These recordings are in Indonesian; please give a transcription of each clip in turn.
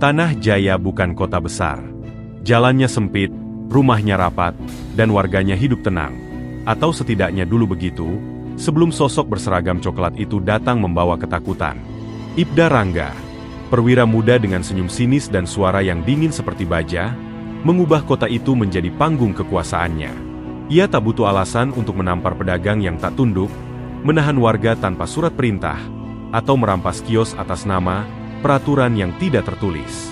Tanah Jaya bukan kota besar. Jalannya sempit, rumahnya rapat, dan warganya hidup tenang. Atau setidaknya dulu begitu, sebelum sosok berseragam coklat itu datang membawa ketakutan. Ibda Rangga, perwira muda dengan senyum sinis dan suara yang dingin seperti baja, mengubah kota itu menjadi panggung kekuasaannya. Ia tak butuh alasan untuk menampar pedagang yang tak tunduk, menahan warga tanpa surat perintah, atau merampas kios atas nama peraturan yang tidak tertulis.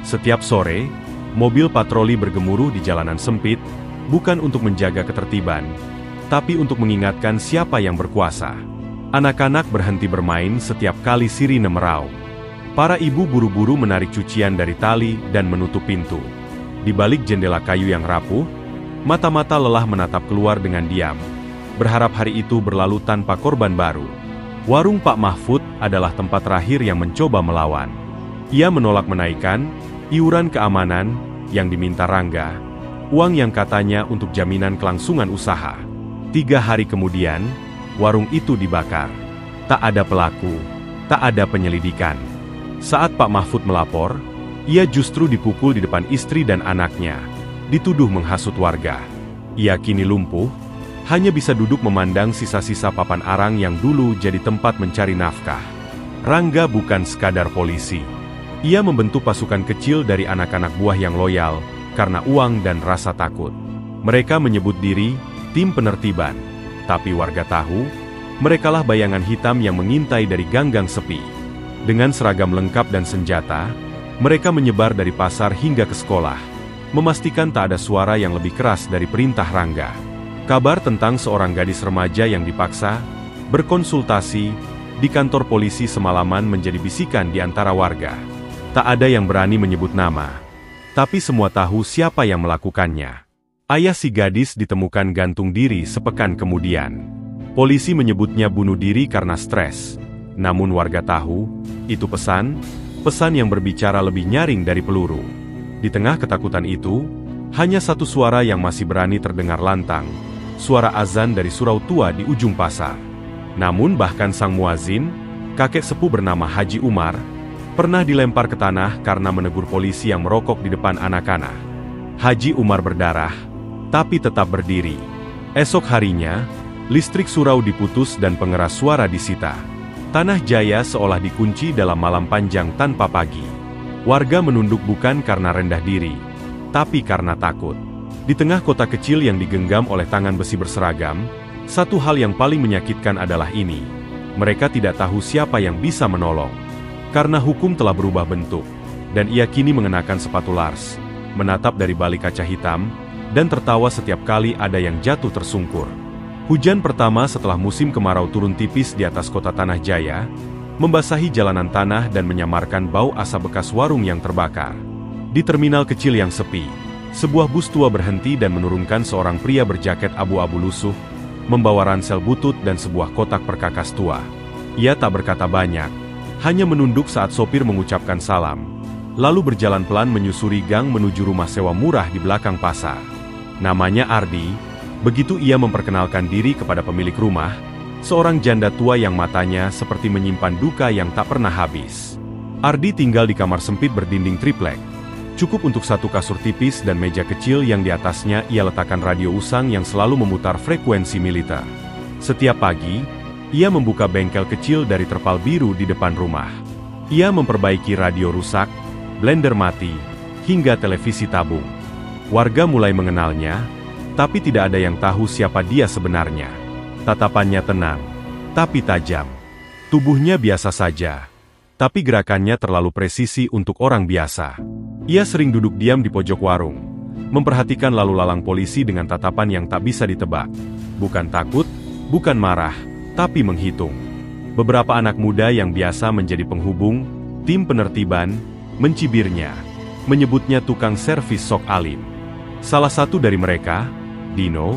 Setiap sore, mobil patroli bergemuruh di jalanan sempit, bukan untuk menjaga ketertiban, tapi untuk mengingatkan siapa yang berkuasa. Anak-anak berhenti bermain setiap kali sirine merau. Para ibu buru-buru menarik cucian dari tali dan menutup pintu. Di balik jendela kayu yang rapuh, mata-mata lelah menatap keluar dengan diam, berharap hari itu berlalu tanpa korban baru. Warung Pak Mahfud adalah tempat terakhir yang mencoba melawan. Ia menolak menaikkan iuran keamanan yang diminta Rangga, uang yang katanya untuk jaminan kelangsungan usaha. 3 hari kemudian, warung itu dibakar. Tak ada pelaku, tak ada penyelidikan. Saat Pak Mahfud melapor, ia justru dipukul di depan istri dan anaknya, dituduh menghasut warga. Ia kini lumpuh, hanya bisa duduk memandang sisa-sisa papan arang yang dulu jadi tempat mencari nafkah. Rangga bukan sekadar polisi. Ia membentuk pasukan kecil dari anak-anak buah yang loyal, karena uang dan rasa takut. Mereka menyebut diri tim penertiban. Tapi warga tahu, merekalah bayangan hitam yang mengintai dari ganggang sepi. Dengan seragam lengkap dan senjata, mereka menyebar dari pasar hingga ke sekolah, memastikan tak ada suara yang lebih keras dari perintah Rangga. Kabar tentang seorang gadis remaja yang dipaksa berkonsultasi di kantor polisi semalaman menjadi bisikan di antara warga. Tak ada yang berani menyebut nama, tapi semua tahu siapa yang melakukannya. Ayah si gadis ditemukan gantung diri sepekan kemudian. Polisi menyebutnya bunuh diri karena stres. Namun warga tahu, itu pesan yang berbicara lebih nyaring dari peluru. Di tengah ketakutan itu, hanya satu suara yang masih berani terdengar lantang. Suara azan dari surau tua di ujung pasar. Namun bahkan sang muazin, kakek sepuh bernama Haji Umar, pernah dilempar ke tanah karena menegur polisi yang merokok di depan anak-anak. Haji Umar berdarah, tapi tetap berdiri. Esok harinya, listrik surau diputus dan pengeras suara disita. Tanah Jaya seolah dikunci dalam malam panjang tanpa pagi. Warga menunduk bukan karena rendah diri, tapi karena takut. Di tengah kota kecil yang digenggam oleh tangan besi berseragam, satu hal yang paling menyakitkan adalah ini. Mereka tidak tahu siapa yang bisa menolong. Karena hukum telah berubah bentuk, dan ia kini mengenakan sepatu Lars, menatap dari balik kaca hitam, dan tertawa setiap kali ada yang jatuh tersungkur. Hujan pertama setelah musim kemarau turun tipis di atas kota Tanah Jaya, membasahi jalanan tanah dan menyamarkan bau asap bekas warung yang terbakar. Di terminal kecil yang sepi, sebuah bus tua berhenti dan menurunkan seorang pria berjaket abu-abu lusuh, membawa ransel butut dan sebuah kotak perkakas tua. Ia tak berkata banyak, hanya menunduk saat sopir mengucapkan salam, lalu berjalan pelan menyusuri gang menuju rumah sewa murah di belakang pasar. Namanya Ardi. Begitu ia memperkenalkan diri kepada pemilik rumah, seorang janda tua yang matanya seperti menyimpan duka yang tak pernah habis. Ardi tinggal di kamar sempit berdinding triplek. Cukup untuk satu kasur tipis dan meja kecil yang di atasnya ia letakkan radio usang yang selalu memutar frekuensi militer. Setiap pagi, ia membuka bengkel kecil dari terpal biru di depan rumah. Ia memperbaiki radio rusak, blender mati, hingga televisi tabung. Warga mulai mengenalnya, tapi tidak ada yang tahu siapa dia sebenarnya. Tatapannya tenang, tapi tajam. Tubuhnya biasa saja, tapi gerakannya terlalu presisi untuk orang biasa. Ia sering duduk diam di pojok warung, memperhatikan lalu lalang polisi dengan tatapan yang tak bisa ditebak. Bukan takut, bukan marah, tapi menghitung. Beberapa anak muda yang biasa menjadi penghubung, tim penertiban, mencibirnya, menyebutnya tukang servis sok alim. Salah satu dari mereka, Dino,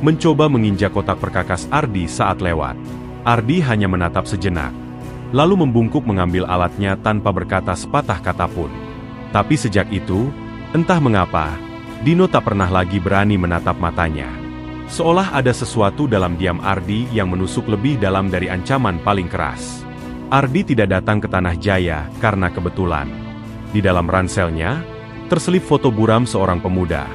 mencoba menginjak kotak perkakas Ardi saat lewat. Ardi hanya menatap sejenak, lalu membungkuk mengambil alatnya tanpa berkata sepatah kata pun. Tapi sejak itu, entah mengapa, Dino tak pernah lagi berani menatap matanya. Seolah ada sesuatu dalam diam Ardi yang menusuk lebih dalam dari ancaman paling keras. Ardi tidak datang ke Tanah Jaya karena kebetulan. Di dalam ranselnya, terselip foto buram seorang pemuda,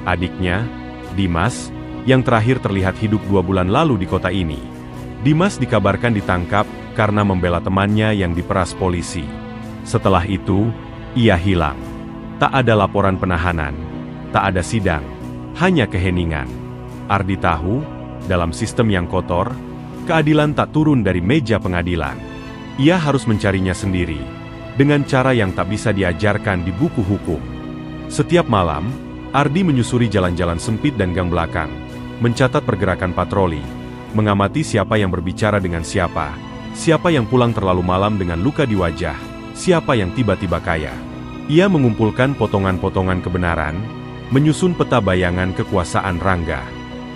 adiknya, Dimas, yang terakhir terlihat hidup 2 bulan lalu di kota ini. Dimas dikabarkan ditangkap karena membela temannya yang diperas polisi. Setelah itu, ia hilang. Tak ada laporan penahanan, tak ada sidang, hanya keheningan. Ardi tahu, dalam sistem yang kotor, keadilan tak turun dari meja pengadilan. Ia harus mencarinya sendiri, dengan cara yang tak bisa diajarkan di buku hukum. Setiap malam, Ardi menyusuri jalan-jalan sempit dan gang belakang, mencatat pergerakan patroli, mengamati siapa yang berbicara dengan siapa, siapa yang pulang terlalu malam dengan luka di wajah, siapa yang tiba-tiba kaya. Ia mengumpulkan potongan-potongan kebenaran, menyusun peta bayangan kekuasaan Rangga.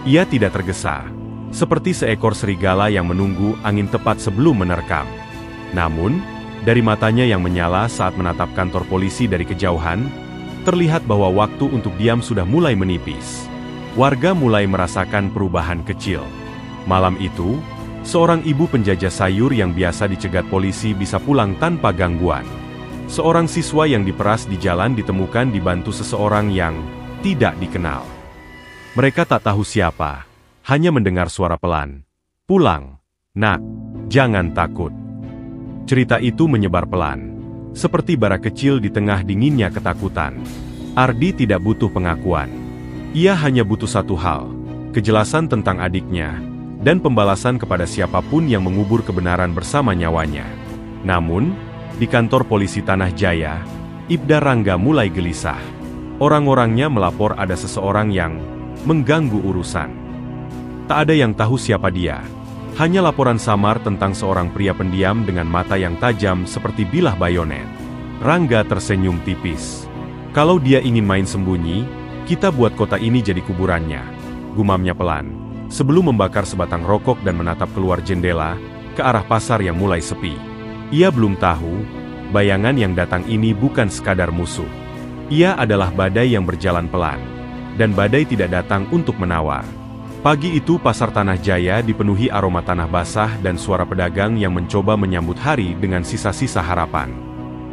Ia tidak tergesa, seperti seekor serigala yang menunggu angin tepat sebelum menerkam. Namun, dari matanya yang menyala saat menatap kantor polisi dari kejauhan, terlihat bahwa waktu untuk diam sudah mulai menipis. Warga mulai merasakan perubahan kecil. Malam itu, seorang ibu penjajah sayur yang biasa dicegat polisi bisa pulang tanpa gangguan. Seorang siswa yang diperas di jalan ditemukan dibantu seseorang yang tidak dikenal. Mereka tak tahu siapa, hanya mendengar suara pelan. "Pulang, nak, jangan takut." Cerita itu menyebar pelan, seperti bara kecil di tengah dinginnya ketakutan. Ardi tidak butuh pengakuan. Ia hanya butuh satu hal, kejelasan tentang adiknya, dan pembalasan kepada siapapun yang mengubur kebenaran bersama nyawanya. Namun, di kantor polisi Tanah Jaya, Ibda Rangga mulai gelisah. Orang-orangnya melapor ada seseorang yang mengganggu urusan. Tak ada yang tahu siapa dia. Hanya laporan samar tentang seorang pria pendiam dengan mata yang tajam seperti bilah bayonet. Rangga tersenyum tipis. "Kalau dia ingin main sembunyi, kita buat kota ini jadi kuburannya," gumamnya pelan, sebelum membakar sebatang rokok dan menatap keluar jendela, ke arah pasar yang mulai sepi. Ia belum tahu, bayangan yang datang ini bukan sekadar musuh. Ia adalah badai yang berjalan pelan, dan badai tidak datang untuk menawar. Pagi itu pasar Tanah Jaya dipenuhi aroma tanah basah dan suara pedagang yang mencoba menyambut hari dengan sisa-sisa harapan.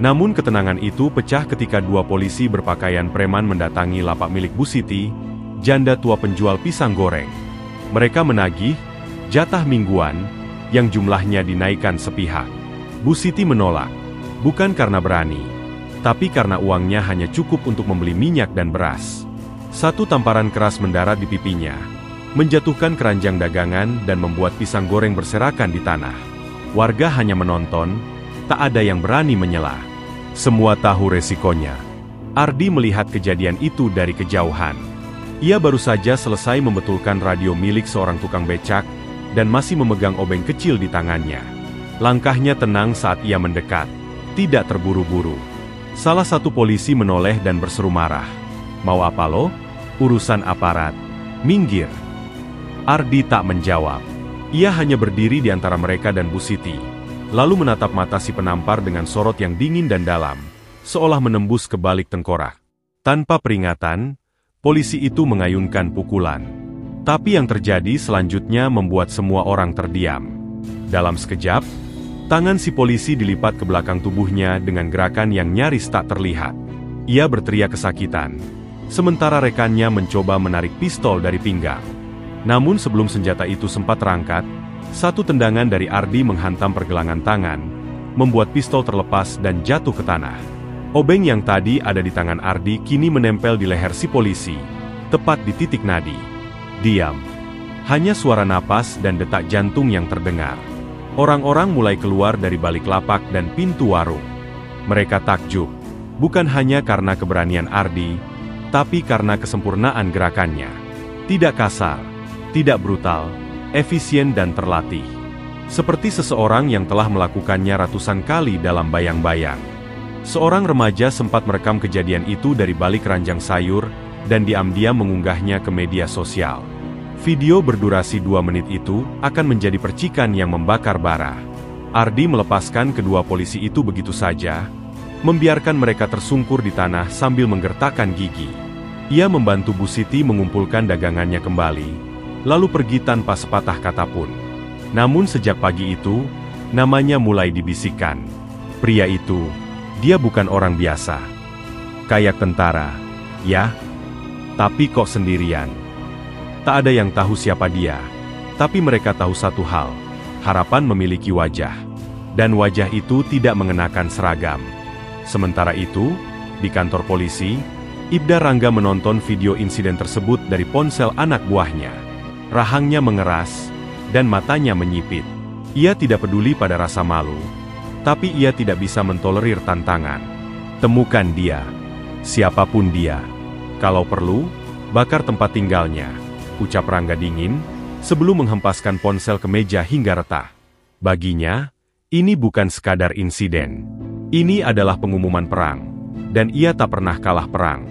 Namun ketenangan itu pecah ketika 2 polisi berpakaian preman mendatangi lapak milik Bu Siti, janda tua penjual pisang goreng. Mereka menagih jatah mingguan yang jumlahnya dinaikkan sepihak. Bu Siti menolak, bukan karena berani, tapi karena uangnya hanya cukup untuk membeli minyak dan beras. Satu tamparan keras mendarat di pipinya, menjatuhkan keranjang dagangan dan membuat pisang goreng berserakan di tanah. Warga hanya menonton, tak ada yang berani menyela. Semua tahu resikonya. Ardi melihat kejadian itu dari kejauhan. Ia baru saja selesai membetulkan radio milik seorang tukang becak, dan masih memegang obeng kecil di tangannya. Langkahnya tenang saat ia mendekat, tidak terburu-buru. Salah satu polisi menoleh dan berseru marah. "Mau apa lo? Urusan aparat. Minggir." Ardi tak menjawab. Ia hanya berdiri di antara mereka dan Bu Siti, lalu menatap mata si penampar dengan sorot yang dingin dan dalam, seolah menembus ke balik tengkorak. Tanpa peringatan, polisi itu mengayunkan pukulan. Tapi yang terjadi selanjutnya membuat semua orang terdiam. Dalam sekejap, tangan si polisi dilipat ke belakang tubuhnya dengan gerakan yang nyaris tak terlihat. Ia berteriak kesakitan, sementara rekannya mencoba menarik pistol dari pinggang. Namun sebelum senjata itu sempat terangkat, satu tendangan dari Ardi menghantam pergelangan tangan, membuat pistol terlepas dan jatuh ke tanah. Obeng yang tadi ada di tangan Ardi kini menempel di leher si polisi, tepat di titik nadi. Diam. Hanya suara napas dan detak jantung yang terdengar. Orang-orang mulai keluar dari balik lapak dan pintu warung. Mereka takjub, bukan hanya karena keberanian Ardi, tapi karena kesempurnaan gerakannya. Tidak kasar, tidak brutal, efisien dan terlatih. Seperti seseorang yang telah melakukannya ratusan kali dalam bayang-bayang. Seorang remaja sempat merekam kejadian itu dari balik ranjang sayur, dan diam-diam mengunggahnya ke media sosial. Video berdurasi 2 menit itu akan menjadi percikan yang membakar bara. Ardi melepaskan kedua polisi itu begitu saja, membiarkan mereka tersungkur di tanah sambil menggertakkan gigi. Ia membantu Bu Siti mengumpulkan dagangannya kembali, lalu pergi tanpa sepatah kata pun. Namun sejak pagi itu, namanya mulai dibisikkan. Pria itu, Dia bukan orang biasa. Kayak tentara, ya. Tapi kok sendirian? Tak ada yang tahu siapa dia. Tapi mereka tahu satu hal, Harapan memiliki wajah. Dan wajah itu tidak mengenakan seragam. Sementara itu, di kantor polisi, Ibda Rangga menonton video insiden tersebut dari ponsel anak buahnya. Rahangnya mengeras, dan matanya menyipit. Ia tidak peduli pada rasa malu, tapi ia tidak bisa mentolerir tantangan. Temukan dia, siapapun dia. Kalau perlu, bakar tempat tinggalnya, ucap Rangga dingin, sebelum menghempaskan ponsel ke meja hingga retak. Baginya, ini bukan sekadar insiden. Ini adalah pengumuman perang, dan ia tak pernah kalah perang.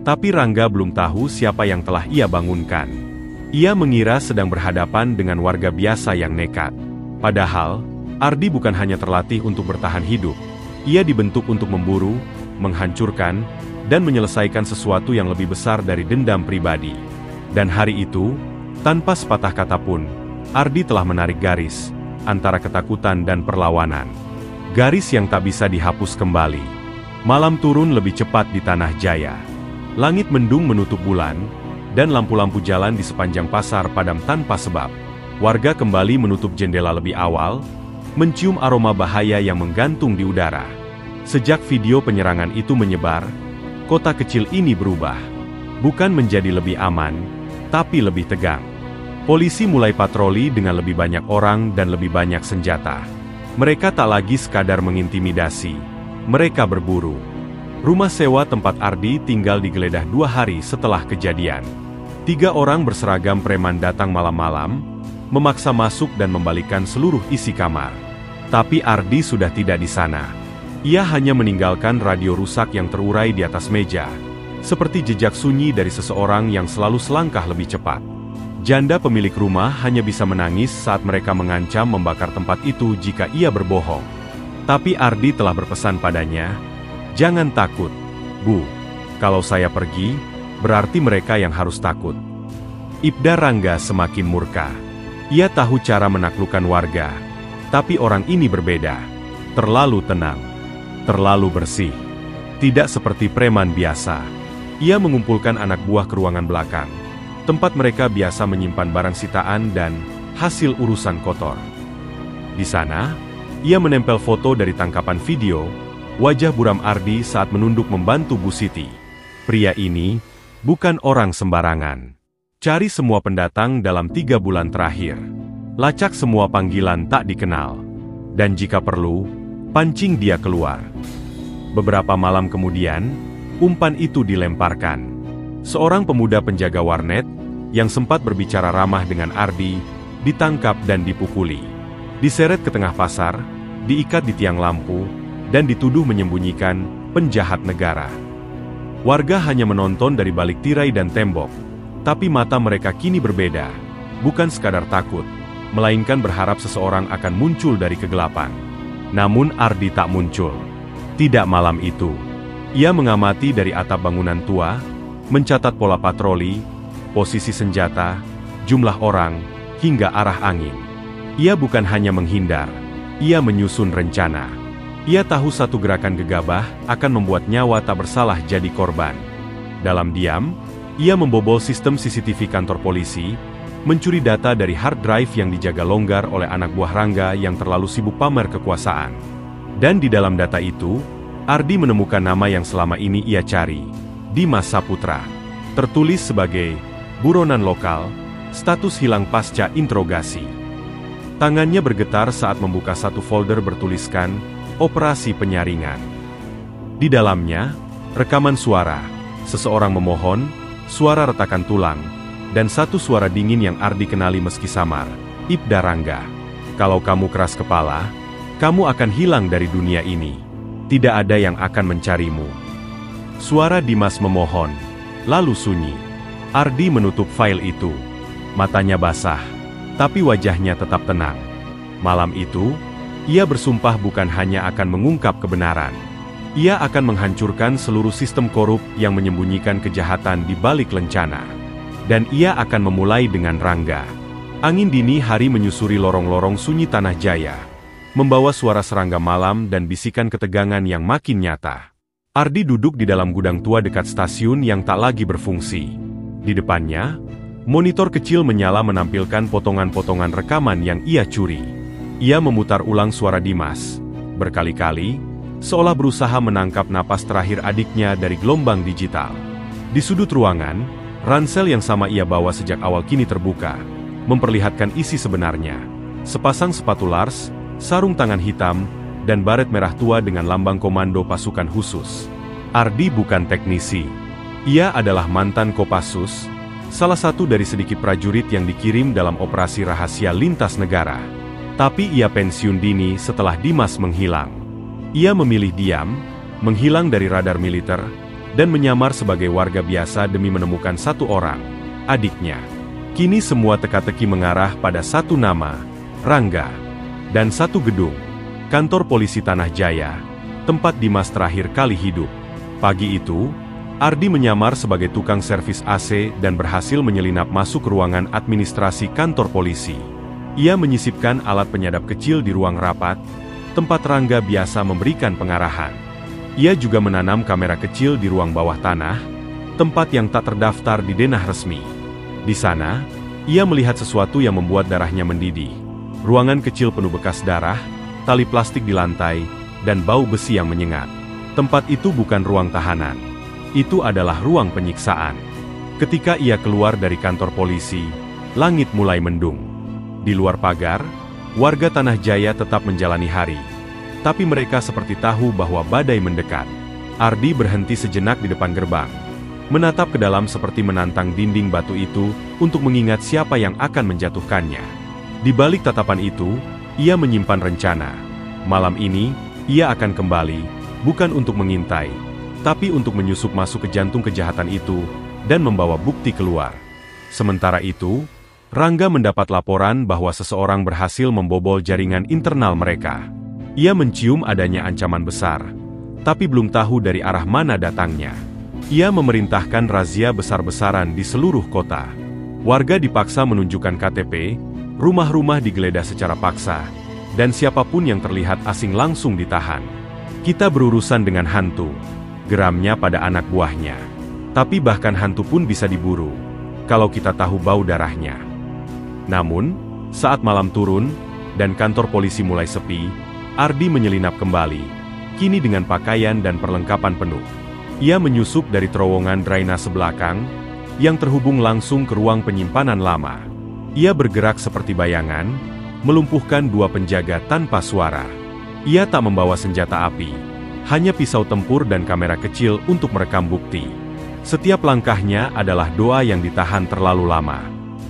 Tapi Rangga belum tahu siapa yang telah ia bangunkan. Ia mengira sedang berhadapan dengan warga biasa yang nekat. Padahal, Ardi bukan hanya terlatih untuk bertahan hidup. Ia dibentuk untuk memburu, menghancurkan, dan menyelesaikan sesuatu yang lebih besar dari dendam pribadi. Dan hari itu, tanpa sepatah kata pun, Ardi telah menarik garis antara ketakutan dan perlawanan. Garis yang tak bisa dihapus kembali. Malam turun lebih cepat di Tanah Jaya. Langit mendung menutup bulan, dan lampu-lampu jalan di sepanjang pasar padam tanpa sebab. Warga kembali menutup jendela lebih awal, mencium aroma bahaya yang menggantung di udara. Sejak video penyerangan itu menyebar, kota kecil ini berubah. Bukan menjadi lebih aman, tapi lebih tegang. Polisi mulai patroli dengan lebih banyak orang dan lebih banyak senjata. Mereka tak lagi sekadar mengintimidasi. Mereka berburu. Rumah sewa tempat Ardi tinggal digeledah 2 hari setelah kejadian. 3 orang berseragam preman datang malam-malam, memaksa masuk dan membalikkan seluruh isi kamar. Tapi Ardi sudah tidak di sana. Ia hanya meninggalkan radio rusak yang terurai di atas meja, seperti jejak sunyi dari seseorang yang selalu selangkah lebih cepat. Janda pemilik rumah hanya bisa menangis saat mereka mengancam membakar tempat itu jika ia berbohong. Tapi Ardi telah berpesan padanya, "Jangan takut, Bu. Kalau saya pergi, berarti mereka yang harus takut." Ibda Rangga semakin murka. Ia tahu cara menaklukkan warga, tapi orang ini berbeda. Terlalu tenang, terlalu bersih. Tidak seperti preman biasa. Ia mengumpulkan anak buah ke ruangan belakang, tempat mereka biasa menyimpan barang sitaan dan hasil urusan kotor. Di sana, ia menempel foto dari tangkapan video, wajah buram Ardi saat menunduk membantu Bu Siti. Pria ini bukan orang sembarangan. Cari semua pendatang dalam 3 bulan terakhir. Lacak semua panggilan tak dikenal. Dan jika perlu, pancing dia keluar. Beberapa malam kemudian, umpan itu dilemparkan. Seorang pemuda penjaga warnet, yang sempat berbicara ramah dengan Ardi, ditangkap dan dipukuli. Diseret ke tengah pasar, diikat di tiang lampu, dan dituduh menyembunyikan penjahat negara. Warga hanya menonton dari balik tirai dan tembok, tapi mata mereka kini berbeda. Bukan sekadar takut, melainkan berharap seseorang akan muncul dari kegelapan. Namun Ardi tak muncul. Tidak malam itu. Ia mengamati dari atap bangunan tua, mencatat pola patroli, posisi senjata, jumlah orang, hingga arah angin. Ia bukan hanya menghindar, ia menyusun rencana. Ia tahu satu gerakan gegabah akan membuat nyawa tak bersalah jadi korban. Dalam diam, ia membobol sistem CCTV kantor polisi, mencuri data dari hard drive yang dijaga longgar oleh anak buah Rangga yang terlalu sibuk pamer kekuasaan. Dan di dalam data itu, Ardi menemukan nama yang selama ini ia cari, Dimas Saputra. Tertulis sebagai buronan lokal, status hilang pasca interogasi. Tangannya bergetar saat membuka satu folder bertuliskan Operasi Penyaringan. Di dalamnya, rekaman suara, seseorang memohon, suara retakan tulang, dan satu suara dingin yang Ardi kenali meski samar, Ibda Rangga. Kalau kamu keras kepala, kamu akan hilang dari dunia ini. Tidak ada yang akan mencarimu. Suara Dimas memohon, lalu sunyi. Ardi menutup file itu. Matanya basah, tapi wajahnya tetap tenang. Malam itu, ia bersumpah bukan hanya akan mengungkap kebenaran. Ia akan menghancurkan seluruh sistem korup yang menyembunyikan kejahatan di balik lencana. Dan ia akan memulai dengan Rangga. Angin dini hari menyusuri lorong-lorong sunyi Tanah Jaya. membawa suara serangga malam dan bisikan ketegangan yang makin nyata. Ardi duduk di dalam gudang tua dekat stasiun yang tak lagi berfungsi. Di depannya, monitor kecil menyala menampilkan potongan-potongan rekaman yang ia curi. Ia memutar ulang suara Dimas, berkali-kali, seolah berusaha menangkap napas terakhir adiknya dari gelombang digital. Di sudut ruangan, ransel yang sama ia bawa sejak awal kini terbuka, memperlihatkan isi sebenarnya. Sepasang sepatu Lars, sarung tangan hitam, dan baret merah tua dengan lambang komando pasukan khusus. Ardi bukan teknisi. Ia adalah mantan Kopassus, salah satu dari sedikit prajurit yang dikirim dalam operasi rahasia lintas negara. Tapi ia pensiun dini setelah Dimas menghilang. Ia memilih diam, menghilang dari radar militer, dan menyamar sebagai warga biasa demi menemukan satu orang, adiknya. Kini semua teka-teki mengarah pada satu nama, Rangga, dan satu gedung, kantor polisi Tanah Jaya, tempat Dimas terakhir kali hidup. Pagi itu, Ardi menyamar sebagai tukang servis AC dan berhasil menyelinap masuk ke ruangan administrasi kantor polisi. Ia menyisipkan alat penyadap kecil di ruang rapat, tempat Rangga biasa memberikan pengarahan. Ia juga menanam kamera kecil di ruang bawah tanah, tempat yang tak terdaftar di denah resmi. Di sana, ia melihat sesuatu yang membuat darahnya mendidih. Ruangan kecil penuh bekas darah, tali plastik di lantai, dan bau besi yang menyengat. Tempat itu bukan ruang tahanan. Itu adalah ruang penyiksaan. Ketika ia keluar dari kantor polisi, langit mulai mendung. Di luar pagar, warga Tanah Jaya tetap menjalani hari. Tapi mereka seperti tahu bahwa badai mendekat. Ardi berhenti sejenak di depan gerbang, menatap ke dalam seperti menantang dinding batu itu untuk mengingat siapa yang akan menjatuhkannya. Di balik tatapan itu, ia menyimpan rencana. Malam ini, ia akan kembali, bukan untuk mengintai, tapi untuk menyusup masuk ke jantung kejahatan itu, dan membawa bukti keluar. Sementara itu, Rangga mendapat laporan bahwa seseorang berhasil membobol jaringan internal mereka. Ia mencium adanya ancaman besar, tapi belum tahu dari arah mana datangnya. Ia memerintahkan razia besar-besaran di seluruh kota. Warga dipaksa menunjukkan KTP, rumah-rumah digeledah secara paksa, dan siapapun yang terlihat asing langsung ditahan. Kita berurusan dengan hantu, geramnya pada anak buahnya. Tapi bahkan hantu pun bisa diburu, kalau kita tahu bau darahnya. Namun, saat malam turun, dan kantor polisi mulai sepi, Ardi menyelinap kembali, kini dengan pakaian dan perlengkapan penuh. Ia menyusup dari terowongan drainase belakang, yang terhubung langsung ke ruang penyimpanan lama. Ia bergerak seperti bayangan, melumpuhkan dua penjaga tanpa suara. Ia tak membawa senjata api, hanya pisau tempur dan kamera kecil untuk merekam bukti. Setiap langkahnya adalah doa yang ditahan terlalu lama.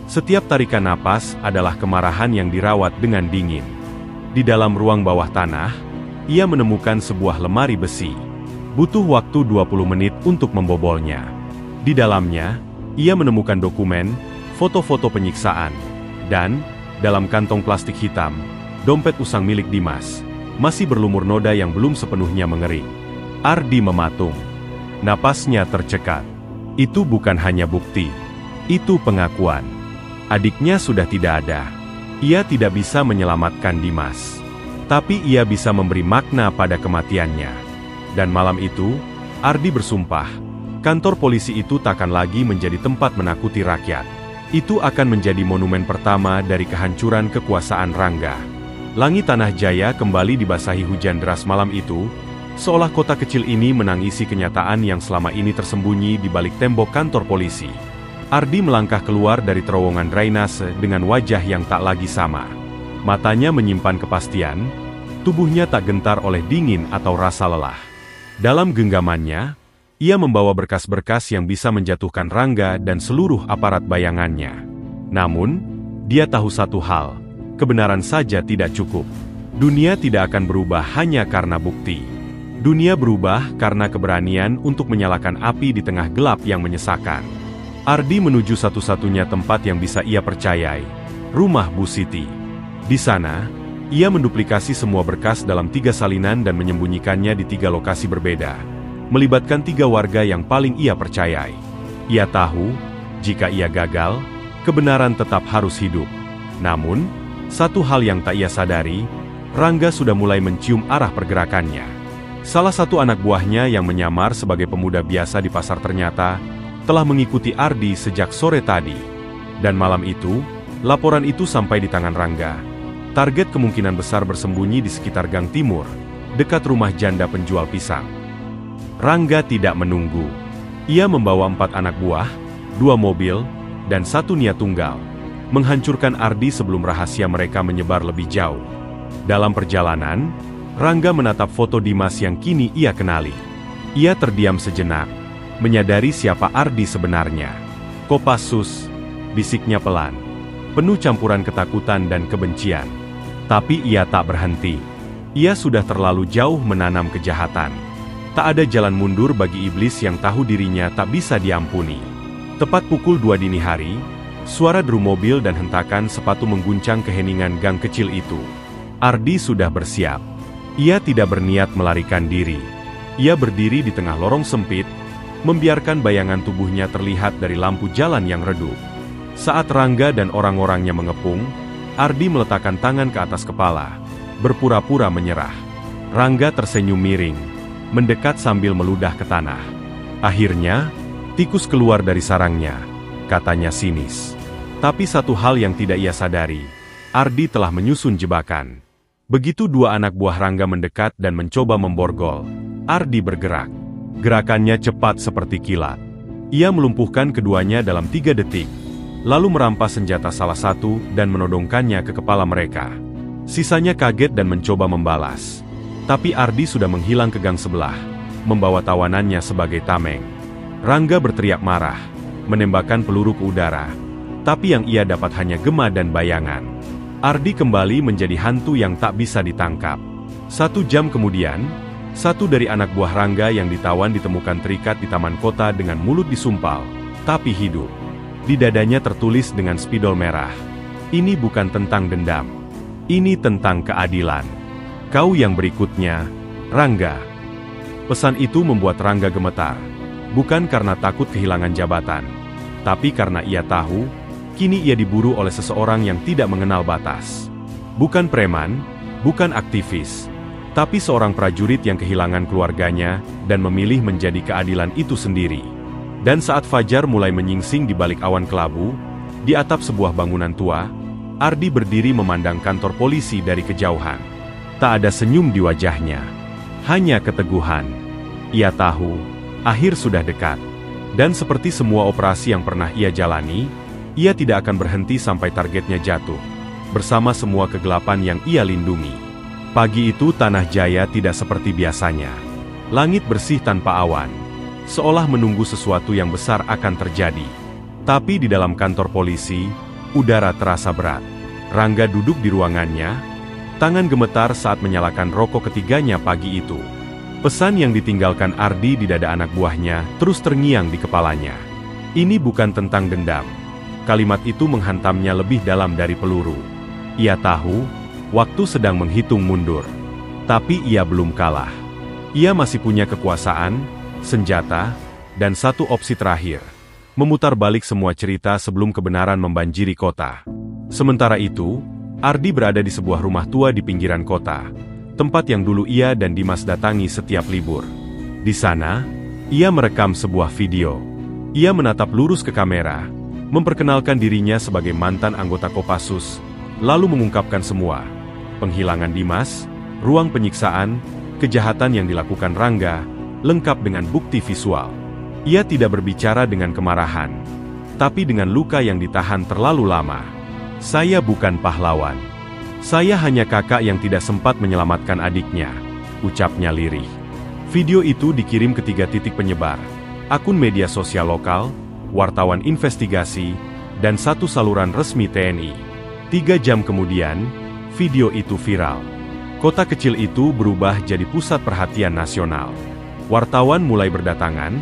Setiap tarikan napas adalah kemarahan yang dirawat dengan dingin. Di dalam ruang bawah tanah, ia menemukan sebuah lemari besi. Butuh waktu 20 menit untuk membobolnya. Di dalamnya, ia menemukan dokumen, foto-foto penyiksaan, dan, dalam kantong plastik hitam, dompet usang milik Dimas, masih berlumur noda yang belum sepenuhnya mengering. Ardi mematung. Napasnya tercekat. Itu bukan hanya bukti. Itu pengakuan. Adiknya sudah tidak ada. Ia tidak bisa menyelamatkan Dimas. Tapi ia bisa memberi makna pada kematiannya. Dan malam itu, Ardi bersumpah, kantor polisi itu takkan lagi menjadi tempat menakuti rakyat. Itu akan menjadi monumen pertama dari kehancuran kekuasaan Rangga. Langit Tanah Jaya kembali dibasahi hujan deras malam itu, seolah kota kecil ini menangisi kenyataan yang selama ini tersembunyi di balik tembok kantor polisi. Ardi melangkah keluar dari terowongan drainase dengan wajah yang tak lagi sama. Matanya menyimpan kepastian, tubuhnya tak gentar oleh dingin atau rasa lelah. Dalam genggamannya, ia membawa berkas-berkas yang bisa menjatuhkan Rangga dan seluruh aparat bayangannya. Namun, dia tahu satu hal, kebenaran saja tidak cukup. Dunia tidak akan berubah hanya karena bukti. Dunia berubah karena keberanian untuk menyalakan api di tengah gelap yang menyesakan. Ardi menuju satu-satunya tempat yang bisa ia percayai, rumah Bu Siti. Di sana, ia menduplikasi semua berkas dalam 3 salinan dan menyembunyikannya di 3 lokasi berbeda, melibatkan 3 warga yang paling ia percayai. Ia tahu, jika ia gagal, kebenaran tetap harus hidup. Namun, satu hal yang tak ia sadari, Rangga sudah mulai mencium arah pergerakannya. Salah satu anak buahnya yang menyamar sebagai pemuda biasa di pasar ternyata telah mengikuti Ardi sejak sore tadi. Dan malam itu, laporan itu sampai di tangan Rangga. Target kemungkinan besar bersembunyi di sekitar Gang Timur, dekat rumah janda penjual pisang. Rangga tidak menunggu. Ia membawa 4 anak buah, 2 mobil, dan 1 niat tunggal, menghancurkan Ardi sebelum rahasia mereka menyebar lebih jauh. Dalam perjalanan, Rangga menatap foto Dimas yang kini ia kenali. Ia terdiam sejenak, menyadari siapa Ardi sebenarnya. "Kopassus," bisiknya pelan, penuh campuran ketakutan dan kebencian. Tapi ia tak berhenti. Ia sudah terlalu jauh menanam kejahatan. Tak ada jalan mundur bagi iblis yang tahu dirinya tak bisa diampuni. Tepat pukul 2 dini hari, suara deru mobil dan hentakan sepatu mengguncang keheningan gang kecil itu. Ardi sudah bersiap. Ia tidak berniat melarikan diri. Ia berdiri di tengah lorong sempit, membiarkan bayangan tubuhnya terlihat dari lampu jalan yang redup. Saat Rangga dan orang-orangnya mengepung, Ardi meletakkan tangan ke atas kepala, berpura-pura menyerah. Rangga tersenyum miring, mendekat sambil meludah ke tanah. "Akhirnya, tikus keluar dari sarangnya," katanya sinis. Tapi satu hal yang tidak ia sadari, Ardi telah menyusun jebakan. Begitu 2 anak buah Rangga mendekat dan mencoba memborgol, Ardi bergerak. Gerakannya cepat seperti kilat. Ia melumpuhkan keduanya dalam 3 detik, lalu merampas senjata salah satu dan menodongkannya ke kepala mereka. Sisanya kaget dan mencoba membalas. Tapi Ardi sudah menghilang ke gang sebelah, membawa tawanannya sebagai tameng. Rangga berteriak marah, menembakkan peluru ke udara, tapi yang ia dapat hanya gema dan bayangan. Ardi kembali menjadi hantu yang tak bisa ditangkap. 1 jam kemudian, satu dari anak buah Rangga yang ditawan ditemukan terikat di taman kota dengan mulut disumpal, tapi hidup. Di dadanya tertulis dengan spidol merah, "Ini bukan tentang dendam. Ini tentang keadilan. Kau yang berikutnya, Rangga." Pesan itu membuat Rangga gemetar. Bukan karena takut kehilangan jabatan, tapi karena ia tahu, kini ia diburu oleh seseorang yang tidak mengenal batas. Bukan preman, bukan aktivis, tapi seorang prajurit yang kehilangan keluarganya dan memilih menjadi keadilan itu sendiri. Dan saat fajar mulai menyingsing di balik awan kelabu, di atap sebuah bangunan tua, Ardi berdiri memandang kantor polisi dari kejauhan. Tak ada senyum di wajahnya, hanya keteguhan. Ia tahu, akhir sudah dekat. Dan seperti semua operasi yang pernah ia jalani, ia tidak akan berhenti sampai targetnya jatuh, bersama semua kegelapan yang ia lindungi. Pagi itu Tanah Jaya tidak seperti biasanya. Langit bersih tanpa awan, seolah menunggu sesuatu yang besar akan terjadi. Tapi di dalam kantor polisi, udara terasa berat. Rangga duduk di ruangannya, tangan gemetar saat menyalakan rokok ketiganya pagi itu. Pesan yang ditinggalkan Ardi di dada anak buahnya terus terngiang di kepalanya. "Ini bukan tentang dendam." Kalimat itu menghantamnya lebih dalam dari peluru. Ia tahu, waktu sedang menghitung mundur. Tapi ia belum kalah. Ia masih punya kekuasaan, senjata, dan satu opsi terakhir. Memutar balik semua cerita sebelum kebenaran membanjiri kota. Sementara itu, Ardi berada di sebuah rumah tua di pinggiran kota, tempat yang dulu ia dan Dimas datangi setiap libur. Di sana, ia merekam sebuah video. Ia menatap lurus ke kamera, memperkenalkan dirinya sebagai mantan anggota Kopassus, lalu mengungkapkan semua. Penghilangan Dimas, ruang penyiksaan, kejahatan yang dilakukan Rangga, lengkap dengan bukti visual. Ia tidak berbicara dengan kemarahan, tapi dengan luka yang ditahan terlalu lama. "Saya bukan pahlawan. Saya hanya kakak yang tidak sempat menyelamatkan adiknya," ucapnya lirih. Video itu dikirim ke 3 titik penyebar, akun media sosial lokal, wartawan investigasi, dan satu saluran resmi TNI. 3 jam kemudian, video itu viral. Kota kecil itu berubah jadi pusat perhatian nasional. Wartawan mulai berdatangan,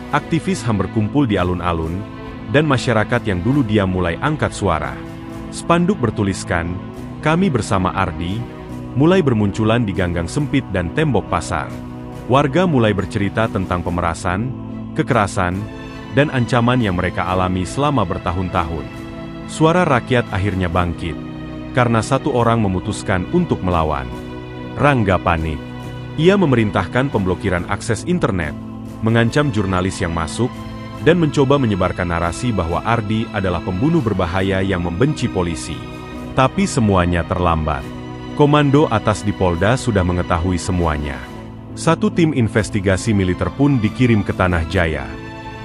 aktivis HAM berkumpul di alun-alun, dan masyarakat yang dulu diam mulai angkat suara. Spanduk bertuliskan, "Kami bersama Ardi," mulai bermunculan di ganggang sempit dan tembok pasar. Warga mulai bercerita tentang pemerasan, kekerasan, dan ancaman yang mereka alami selama bertahun-tahun. Suara rakyat akhirnya bangkit. karena satu orang memutuskan untuk melawan. Rangga panik. Ia memerintahkan pemblokiran akses internet, mengancam jurnalis yang masuk, dan mencoba menyebarkan narasi bahwa Ardi adalah pembunuh berbahaya yang membenci polisi. Tapi semuanya terlambat. Komando atas di Polda sudah mengetahui semuanya. Satu tim investigasi militer pun dikirim ke Tanah Jaya.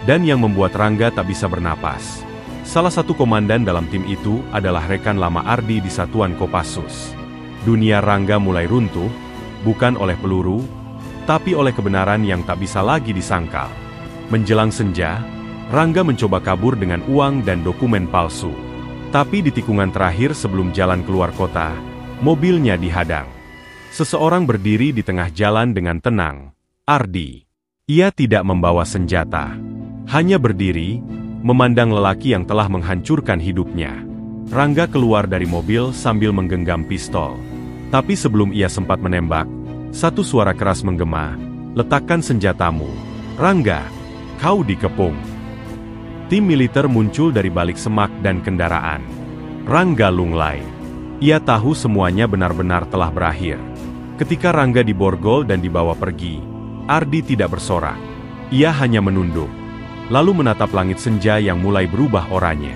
Dan yang membuat Rangga tak bisa bernapas. Salah satu komandan dalam tim itu adalah rekan lama Ardi di Satuan Kopassus. Dunia Rangga mulai runtuh, bukan oleh peluru, tapi oleh kebenaran yang tak bisa lagi disangkal. Menjelang senja, Rangga mencoba kabur dengan uang dan dokumen palsu. Tapi di tikungan terakhir sebelum jalan keluar kota, mobilnya dihadang. Seseorang berdiri di tengah jalan dengan tenang. Ardi. Ia tidak membawa senjata. Hanya berdiri, memandang lelaki yang telah menghancurkan hidupnya. Rangga keluar dari mobil sambil menggenggam pistol. Tapi sebelum ia sempat menembak, satu suara keras menggema, "Letakkan senjatamu. Rangga, kau dikepung." Tim militer muncul dari balik semak dan kendaraan. Rangga lunglai. Ia tahu semuanya benar-benar telah berakhir. Ketika Rangga diborgol dan dibawa pergi, Ardi tidak bersorak. Ia hanya menunduk, lalu menatap langit senja yang mulai berubah oranye.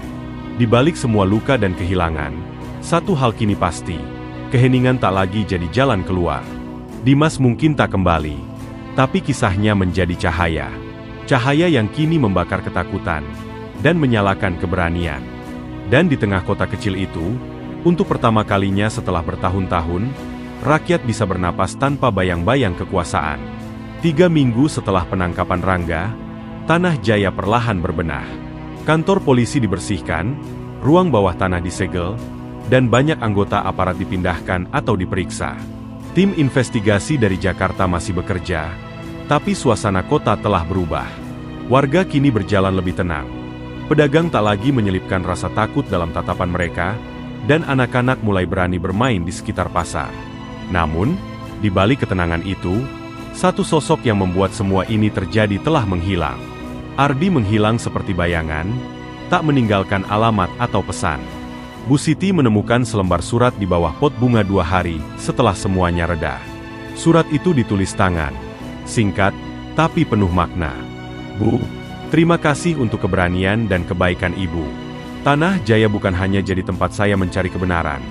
Di balik semua luka dan kehilangan, satu hal kini pasti, keheningan tak lagi jadi jalan keluar. Dimas mungkin tak kembali, tapi kisahnya menjadi cahaya. Cahaya yang kini membakar ketakutan, dan menyalakan keberanian. Dan di tengah kota kecil itu, untuk pertama kalinya setelah bertahun-tahun, rakyat bisa bernapas tanpa bayang-bayang kekuasaan. 3 minggu setelah penangkapan Rangga, Tanah Jaya perlahan berbenah. Kantor polisi dibersihkan, ruang bawah tanah disegel, dan banyak anggota aparat dipindahkan atau diperiksa. Tim investigasi dari Jakarta masih bekerja, tapi suasana kota telah berubah. Warga kini berjalan lebih tenang. Pedagang tak lagi menyelipkan rasa takut dalam tatapan mereka, dan anak-anak mulai berani bermain di sekitar pasar. Namun, di balik ketenangan itu, satu sosok yang membuat semua ini terjadi telah menghilang. Ardi menghilang seperti bayangan, tak meninggalkan alamat atau pesan. Bu Siti menemukan selembar surat di bawah pot bunga 2 hari setelah semuanya reda. Surat itu ditulis tangan, singkat, tapi penuh makna. "Bu, terima kasih untuk keberanian dan kebaikan Ibu. Tanah Jaya bukan hanya jadi tempat saya mencari kebenaran,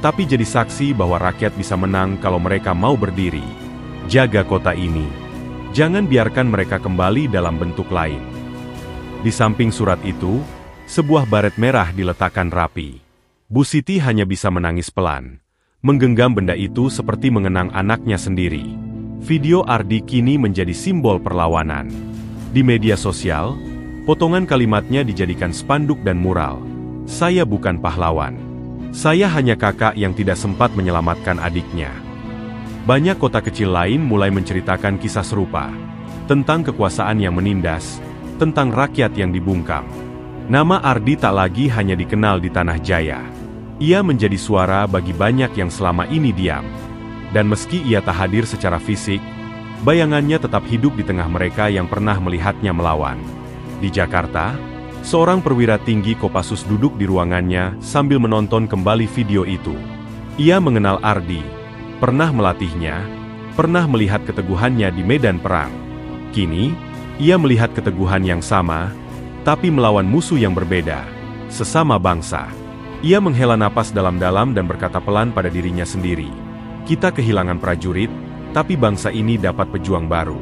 tapi jadi saksi bahwa rakyat bisa menang kalau mereka mau berdiri. Jaga kota ini. Jangan biarkan mereka kembali dalam bentuk lain." Di samping surat itu, sebuah baret merah diletakkan rapi. Bu Siti hanya bisa menangis pelan, menggenggam benda itu seperti mengenang anaknya sendiri. Video Ardi kini menjadi simbol perlawanan. Di media sosial, potongan kalimatnya dijadikan spanduk dan mural. "Saya bukan pahlawan. Saya hanya kakak yang tidak sempat menyelamatkan adiknya." Banyak kota kecil lain mulai menceritakan kisah serupa, tentang kekuasaan yang menindas, tentang rakyat yang dibungkam. Nama Ardi tak lagi hanya dikenal di Tanah Jaya. Ia menjadi suara bagi banyak yang selama ini diam. Dan meski ia tak hadir secara fisik, bayangannya tetap hidup di tengah mereka yang pernah melihatnya melawan. Di Jakarta, seorang perwira tinggi Kopassus duduk di ruangannya sambil menonton kembali video itu. Ia mengenal Ardi, pernah melatihnya, pernah melihat keteguhannya di medan perang. Kini, ia melihat keteguhan yang sama, tapi melawan musuh yang berbeda, sesama bangsa. Ia menghela napas dalam-dalam dan berkata pelan pada dirinya sendiri, "Kita kehilangan prajurit, tapi bangsa ini dapat pejuang baru."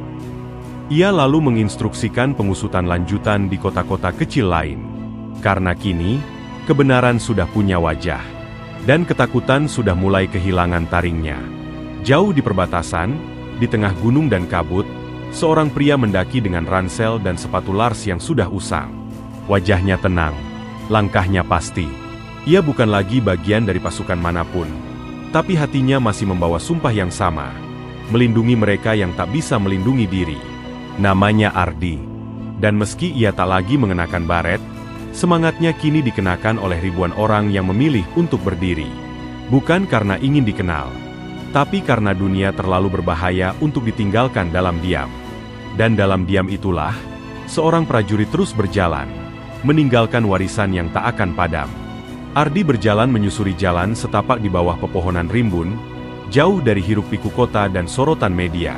Ia lalu menginstruksikan pengusutan lanjutan di kota-kota kecil lain. Karena kini, kebenaran sudah punya wajah. Dan ketakutan sudah mulai kehilangan taringnya. Jauh di perbatasan, di tengah gunung dan kabut, seorang pria mendaki dengan ransel dan sepatu Lars yang sudah usang. Wajahnya tenang, langkahnya pasti. Ia bukan lagi bagian dari pasukan manapun, tapi hatinya masih membawa sumpah yang sama, melindungi mereka yang tak bisa melindungi diri. Namanya Ardi. Dan meski ia tak lagi mengenakan baret, semangatnya kini dikenakan oleh ribuan orang yang memilih untuk berdiri. Bukan karena ingin dikenal, tapi karena dunia terlalu berbahaya untuk ditinggalkan dalam diam. Dan dalam diam itulah, seorang prajurit terus berjalan, meninggalkan warisan yang tak akan padam. Ardi berjalan menyusuri jalan setapak di bawah pepohonan rimbun, jauh dari hiruk-pikuk kota dan sorotan media.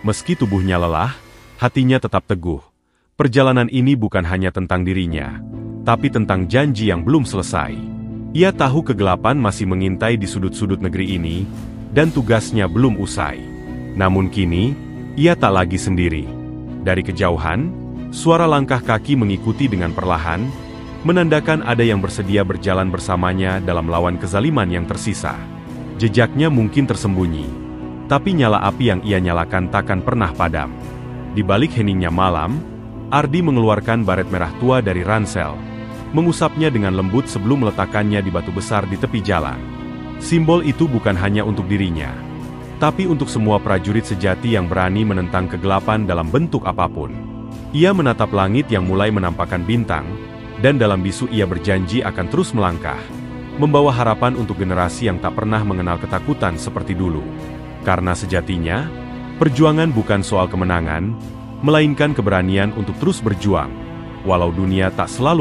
Meski tubuhnya lelah, hatinya tetap teguh. Perjalanan ini bukan hanya tentang dirinya, tapi tentang janji yang belum selesai. Ia tahu kegelapan masih mengintai di sudut-sudut negeri ini, dan tugasnya belum usai. Namun kini, ia tak lagi sendiri. Dari kejauhan, suara langkah kaki mengikuti dengan perlahan, menandakan ada yang bersedia berjalan bersamanya dalam lawan kezaliman yang tersisa. Jejaknya mungkin tersembunyi, tapi nyala api yang ia nyalakan takkan pernah padam. Di balik heningnya malam, Ardi mengeluarkan baret merah tua dari ransel, mengusapnya dengan lembut sebelum meletakkannya di batu besar di tepi jalan. Simbol itu bukan hanya untuk dirinya, tapi untuk semua prajurit sejati yang berani menentang kegelapan dalam bentuk apapun. Ia menatap langit yang mulai menampakkan bintang, dan dalam bisu ia berjanji akan terus melangkah, membawa harapan untuk generasi yang tak pernah mengenal ketakutan seperti dulu. Karena sejatinya, perjuangan bukan soal kemenangan, melainkan keberanian untuk terus berjuang, walau dunia tak selalu